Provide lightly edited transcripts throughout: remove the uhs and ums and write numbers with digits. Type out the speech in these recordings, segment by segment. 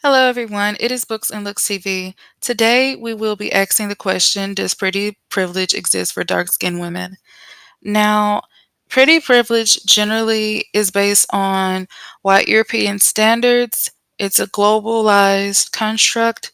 Hello, everyone. It is Books and Looks TV. Today, we will be asking the question: does pretty privilege exist for dark skinned women? Now, pretty privilege generally is based on white European standards. It's a globalized construct,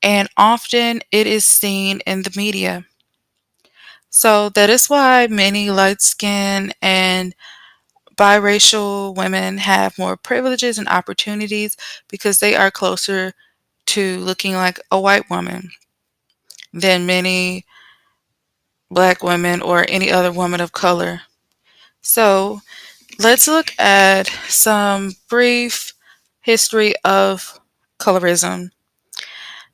and often it is seen in the media. So, that is why many light skinned and biracial women have more privileges and opportunities because they are closer to looking like a white woman than many black women or any other woman of color. So let's look at some brief history of colorism.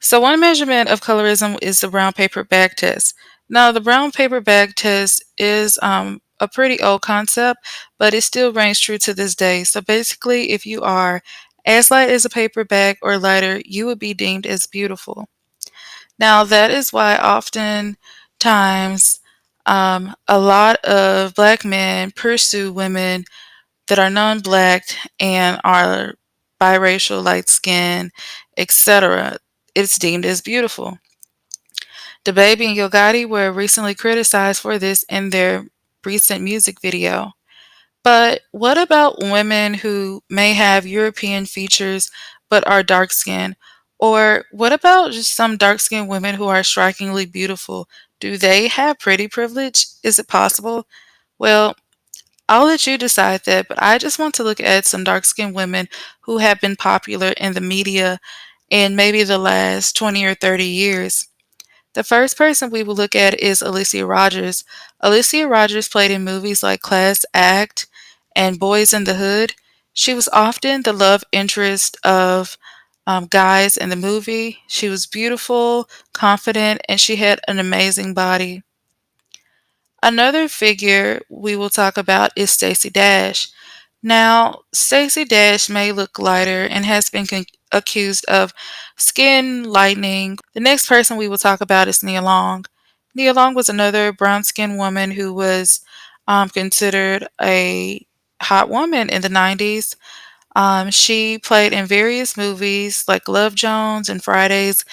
So one measurement of colorism is the brown paper bag test. Now the brown paper bag test is a pretty old concept, but it still reigns true to this day. So basically, if you are as light as a paper bag or lighter, you would be deemed as beautiful. Now, that is why oftentimes a lot of black men pursue women that are non black and are biracial, light skinned, etc. It's deemed as beautiful. The Baby and Yo Gotti were recently criticized for this in their recent music video. But what about women who may have European features but are dark skinned? Or what about just some dark skinned women who are strikingly beautiful? Do they have pretty privilege? Is it possible? Well, I'll let you decide that, but I just want to look at some dark skinned women who have been popular in the media in maybe the last 20 or 30 years. The first person we will look at is Alicia Rogers. Alicia Rogers played in movies like Class Act and Boys in the Hood. She was often the love interest of guys in the movie. She was beautiful, confident, and she had an amazing body. Another figure we will talk about is Stacey Dash. Now, Stacey Dash may look lighter and has been accused of skin lightening. The next person we will talk about is Nia Long. Nia Long was another brown skinned woman who was considered a hot woman in the 90s. She played in various movies like Love Jones and Fridays,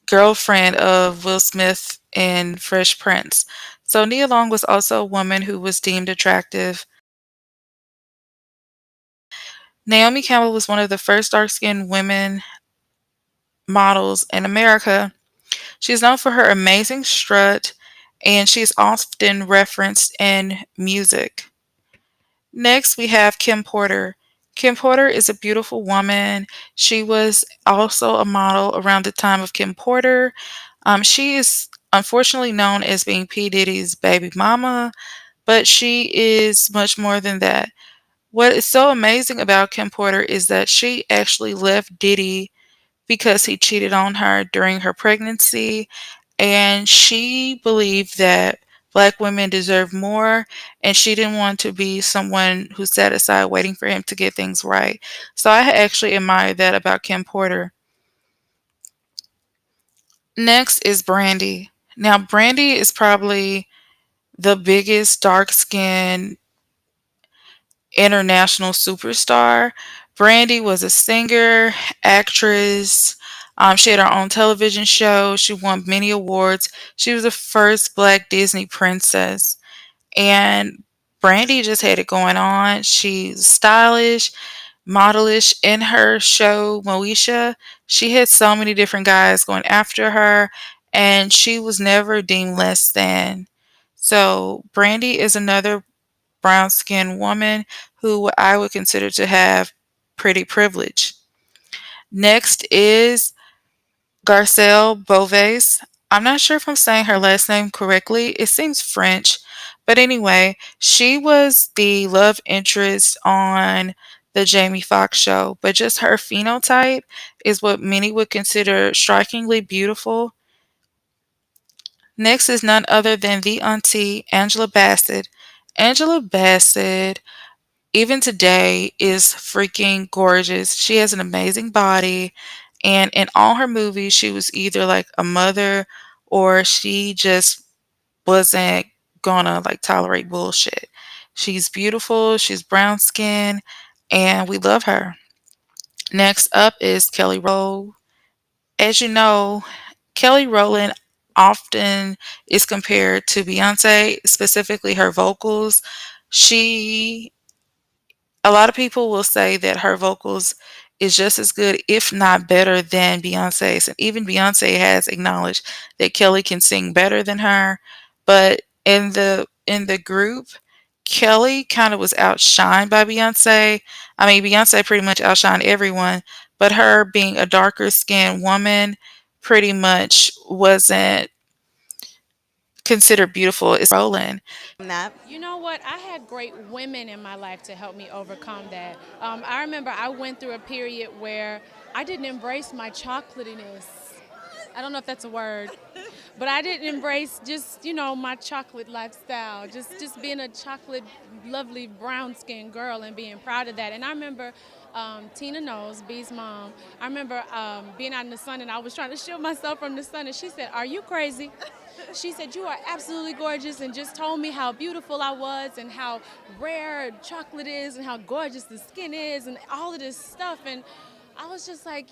girlfriend of Will Smith in Fresh Prince. So Nia Long was also a woman who was deemed attractive. Naomi Campbell was one of the first dark skinned women models in America. She's known for her amazing strut, and she's often referenced in music. Next, we have Kim Porter. Kim Porter is a beautiful woman. She was also a model around the time of Kim Porter. She is unfortunately known as being P. Diddy's baby mama, but she is much more than that. What is so amazing about Kim Porter is that she actually left Diddy because he cheated on her during her pregnancy, and she believed that black women deserve more, and she didn't want to be someone who sat aside waiting for him to get things right. So I actually admire that about Kim Porter. Next is Brandy. Now, Brandy is probably the biggest dark skinned international superstar. Brandy was a singer, actress. She had her own television show. She won many awards. She was the first black Disney princess. And Brandy just had it going on. She's stylish, modelish in her show, Moesha. She had so many different guys going after her, and she was never deemed less than. So, Brandy is another brown skinned woman who I would consider to have pretty privilege. Next is Garcelle Beauvais. I'm not sure if I'm saying her last name correctly. It seems French. But anyway, she was the love interest on the Jamie Foxx show. But just her phenotype is what many would consider strikingly beautiful. Next is none other than the auntie, Angela Bassett. Angela Bassett even today is freaking gorgeous. She has an amazing body, and in all her movies, she was either like a mother or she just wasn't gonna like tolerate bullshit. She's beautiful, she's brown skin, and we love her. Next up is Kelly Rowe. As you know, Kelly Rowland often is compared to Beyonce, specifically her vocals. She A lot of people will say that her vocals is just as good, if not better, than Beyonce's. And even Beyonce has acknowledged that Kelly can sing better than her. But in the group, Kelly kind of was outshined by Beyonce. I mean, Beyonce pretty much outshined everyone, but her being a darker skinned woman pretty much wasn't considered beautiful as Roland. That. You know what? I had great women in my life to help me overcome that. I remember I went through a period where I didn't embrace my chocolatiness. I don't know if that's a word, but I didn't embrace just my chocolate lifestyle. Just being a chocolate, lovely brown skinned girl and being proud of that. And I remember Tina knows, B's mom. I remember being out in the sun and I was trying to shield myself from the sun, and she said, "Are you crazy?" She said, "You are absolutely gorgeous," and just told me how beautiful I was and how rare chocolate is and how gorgeous the skin is and all of this stuff. And I was just like,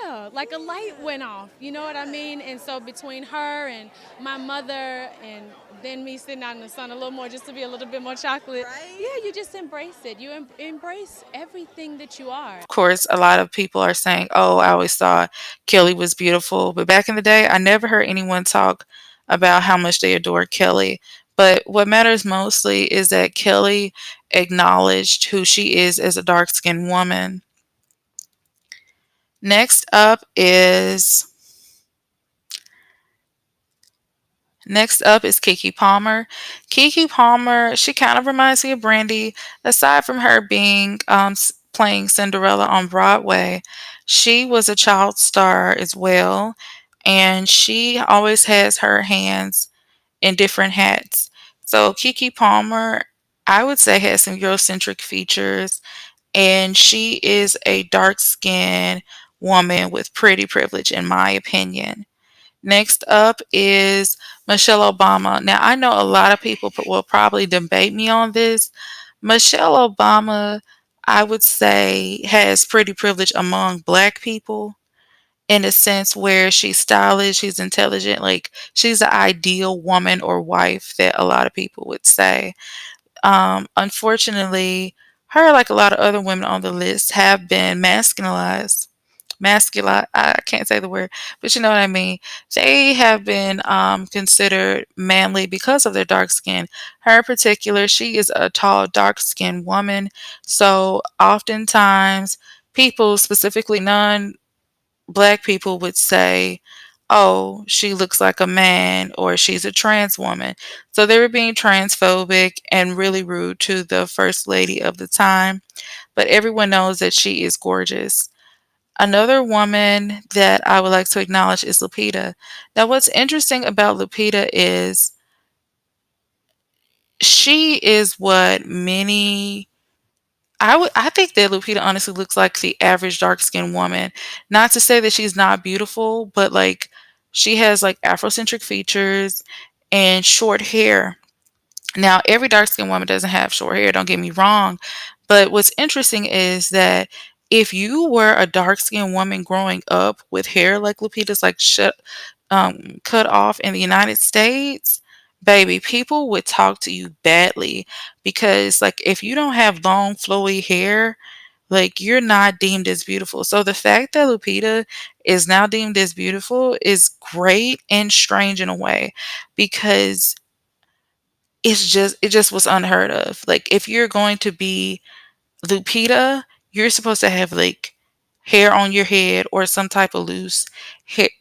yeah, like a light went off, you know what I mean? And so between her and my mother and then me sitting out in the sun a little more just to be a little bit more chocolate, Right? yeah, you just embrace it. You embrace everything that you are. Of course, a lot of people are saying, "Oh, I always thought Kelly was beautiful." But back in the day, I never heard anyone talk about how much they adored Kelly. But what matters mostly is that Kelly acknowledged who she is as a dark skinned woman. Next up is Next up is Keke Palmer. Keke Palmer, she kind of reminds me of Brandy. Aside from her being playing Cinderella on Broadway, she was a child star as well, and she always has her hands in different hats. So Keke Palmer, I would say, has some Eurocentric features, and she is a dark-skinned woman with pretty privilege, in my opinion. Next up is Michelle Obama. Now, I know a lot of people will probably debate me on this. Michelle Obama, I would say, has pretty privilege among black people in a sense where she's stylish, she's intelligent, like she's the ideal woman or wife that a lot of people would say. Unfortunately, her, like a lot of other women on the list, have been masculinized. Masculine, I can't say the word, but you know what I mean. They have been considered manly because of their dark skin. Her in particular, she is a tall, dark skinned woman. So oftentimes, people, specifically non black people, would say, "Oh, she looks like a man," or "she's a trans woman." So they were being transphobic and really rude to the first lady of the time. But everyone knows that she is gorgeous. Another woman that I would like to acknowledge is Lupita. Now, what's interesting about Lupita is she is what many I think that Lupita honestly looks like the average dark skinned woman. Not to say that she's not beautiful, but like she has like Afrocentric features and short hair. Now, every dark skinned woman doesn't have short hair, don't get me wrong. But what's interesting is that if you were a dark skinned woman growing up with hair like Lupita's, like cut off in the United States, baby, people would talk to you badly because, like, if you don't have long, flowy hair, like, you're not deemed as beautiful. So the fact that Lupita is now deemed as beautiful is great and strange in a way because it just was unheard of. Like, if you're going to be Lupita, you're supposed to have like hair on your head or some type of loose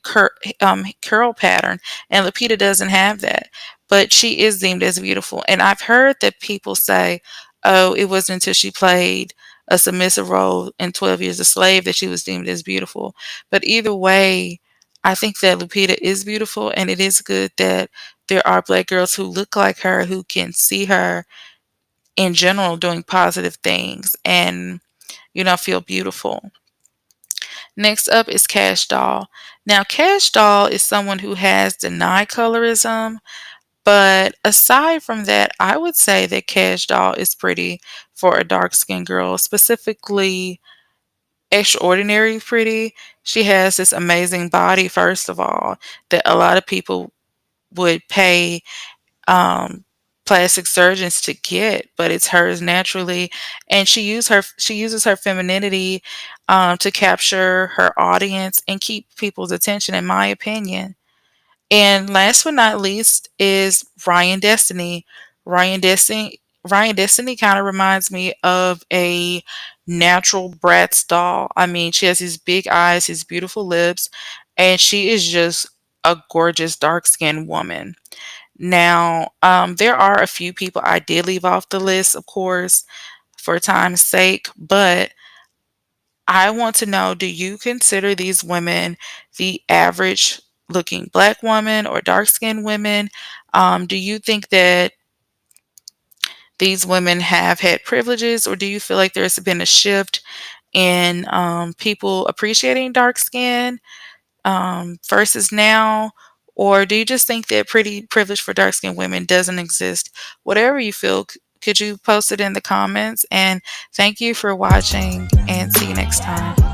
curl pattern, and Lupita doesn't have that. But she is deemed as beautiful, and I've heard that people say, "Oh, it wasn't until she played a submissive role in 12 Years a Slave that she was deemed as beautiful." But either way, I think that Lupita is beautiful, and it is good that there are black girls who look like her who can see her in general doing positive things and feel beautiful. Next up is Cash Doll. Now, Cash Doll is someone who has denied colorism, but aside from that, I would say that Cash Doll is pretty for a dark skinned girl, specifically extraordinary pretty. She has this amazing body, first of all, that a lot of people would pay um, plastic surgeons to get, but it's hers naturally, and she uses her femininity to capture her audience and keep people's attention, in my opinion. And last but not least is Ryan Destiny. Ryan Destiny Ryan Destiny kind of reminds me of a natural Bratz doll. I mean, she has these big eyes, these beautiful lips, and she is just a gorgeous dark-skinned woman. Now, there are a few people I did leave off the list, of course, for time's sake, but I want to know, do you consider these women the average looking black woman or dark skinned women? Do you think that these women have had privileges, or do you feel like there's been a shift in people appreciating dark skin versus now? Or do you just think that pretty privilege for dark skinned women doesn't exist? Whatever you feel, could you post it in the comments? And thank you for watching, and see you next time.